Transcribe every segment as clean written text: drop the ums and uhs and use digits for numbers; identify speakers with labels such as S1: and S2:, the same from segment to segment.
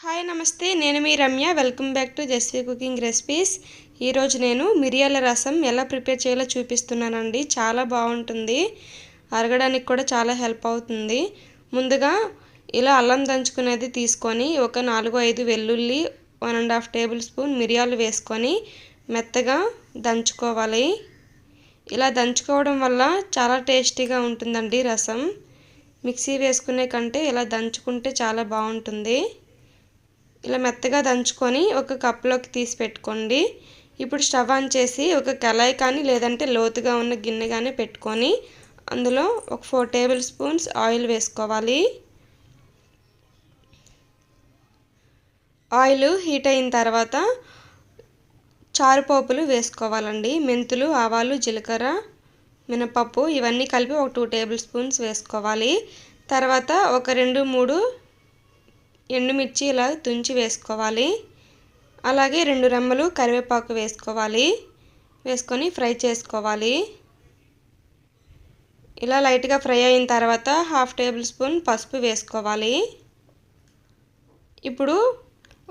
S1: Hi నమస్తే, నేను మీ Ramya. Welcome back to Jasvi cooking recipes. ఈరోజు నేను మిరియాల రసం ఎలా ప్రిపేర్ చేయాలో చూపిస్తున్నానండి. చాలా బాగుంటుంది, అరగడానికి కూడా చాలా హెల్ప్ అవుతుంది. ముందుగా ఇలా అల్లం దంచుకునేది తీసుకొని ఒక 4-5 వెల్లుల్లి, 1.5 టేబుల్ స్పూన్ మిరియాలు వేసుకొని మెత్తగా దంచుకోవాలి. ఇలా దంచుకోవడం వల్ల చాలా టేస్టీగా ఉంటుందండి రసం. మిక్సీ వేసుకునే కంటే ఇలా దంచుకుంటే చాలా బాగుంటుంది. ఇలా మెత్తగా దంచుకొని ఒక కప్లోకి తీసి పెట్టుకోండి. ఇప్పుడు స్టవ్ ఆన్ చేసి ఒక కళాయి కానీ లేదంటే లోతుగా ఉన్న గిన్నె కానీ పెట్టుకొని అందులో ఒక 4 టేబుల్ స్పూన్స్ ఆయిల్ వేసుకోవాలి. ఆయిల్ హీట్ అయిన తర్వాత చారుపోపులు వేసుకోవాలండి. మెంతులు, ఆవాలు, జీలకర్ర, మినపప్పు ఇవన్నీ కలిపి ఒక 2 టేబుల్ స్పూన్స్ వేసుకోవాలి. తర్వాత ఒక 2-3 ఎండుమిర్చి ఇలా తుంచి వేసుకోవాలి. అలాగే 2 రెమ్మలు కరివేపాకు వేసుకోవాలి. వేసుకొని ఫ్రై చేసుకోవాలి. ఇలా లైట్గా ఫ్రై అయిన తర్వాత 1/2 టేబుల్ స్పూన్ పసుపు వేసుకోవాలి. ఇప్పుడు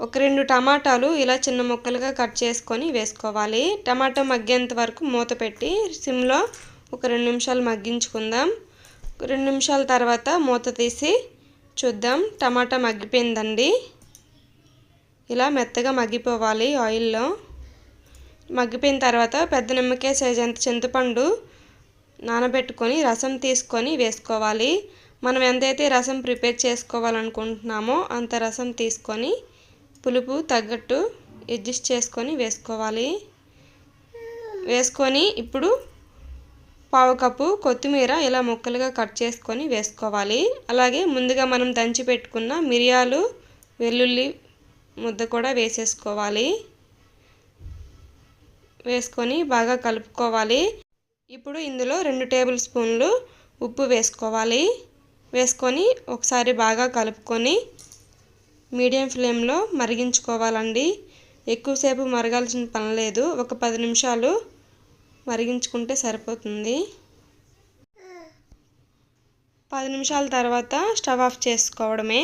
S1: ఒక 2 టమాటాలు ఇలా చిన్న ముక్కలుగా కట్ చేసుకొని వేసుకోవాలి. టమాటా మగ్గేంత వరకు మూత పెట్టి సిమ్లో ఒక 2 నిమిషాలు మగ్గించుకుందాం. 2 నిమిషాల తర్వాత మూత తీసి చూద్దాం. టమాటా మగ్గిపోయిందండి. ఇలా మెత్తగా మగ్గిపోవాలి ఆయిల్లో. మగ్గిపోయిన తర్వాత పెద్ద నిమ్మకాయ సైజ్ అంత చింతపండు నానబెట్టుకొని రసం తీసుకొని వేసుకోవాలి. మనం ఎంతైతే రసం ప్రిపేర్ చేసుకోవాలనుకుంటున్నామో అంత రసం తీసుకొని పులుపు తగ్గట్టు అడ్జస్ట్ చేసుకొని వేసుకోవాలి. వేసుకొని ఇప్పుడు 1/2 కప్పు కొత్తిమీర ఇలా ముక్కలుగా కట్ చేసుకొని వేసుకోవాలి. అలాగే ముందుగా మనం దంచి పెట్టుకున్న మిరియాలు, వెల్లుల్లి ముద్ద కూడా వేసేసుకోవాలి. వేసుకొని బాగా కలుపుకోవాలి. ఇప్పుడు ఇందులో 2 టేబుల్ స్పూన్లు ఉప్పు వేసుకోవాలి. వేసుకొని ఒకసారి బాగా కలుపుకొని మీడియం ఫ్లేమ్లో మరిగించుకోవాలండి. ఎక్కువసేపు మరగాల్సిన పని లేదు. ఒక 10 నిమిషాలు మరిగించుకుంటే సరిపోతుంది. 10 నిమిషాల తర్వాత స్టవ్ ఆఫ్ చేసుకోవడమే.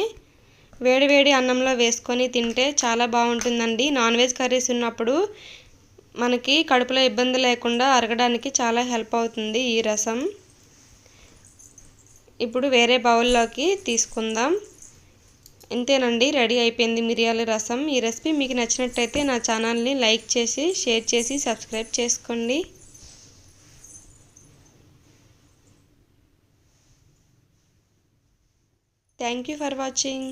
S1: వేడి అన్నంలో వేసుకొని తింటే చాలా బాగుంటుందండి. నాన్ వెజ్ కర్రీస్ ఉన్నప్పుడు మనకి కడుపులో ఇబ్బంది లేకుండా అరగడానికి చాలా హెల్ప్ అవుతుంది ఈ రసం. ఇప్పుడు వేరే బౌల్లోకి తీసుకుందాం. ఇంతేనండి, రెడీ అయిపోయింది మిరియాల రసం. ఈ రెసిపీ మీకు నచ్చినట్టయితే నా ఛానల్ని లైక్ చేసి, షేర్ చేసి, సబ్స్క్రైబ్ చేసుకోండి. Thank you for watching.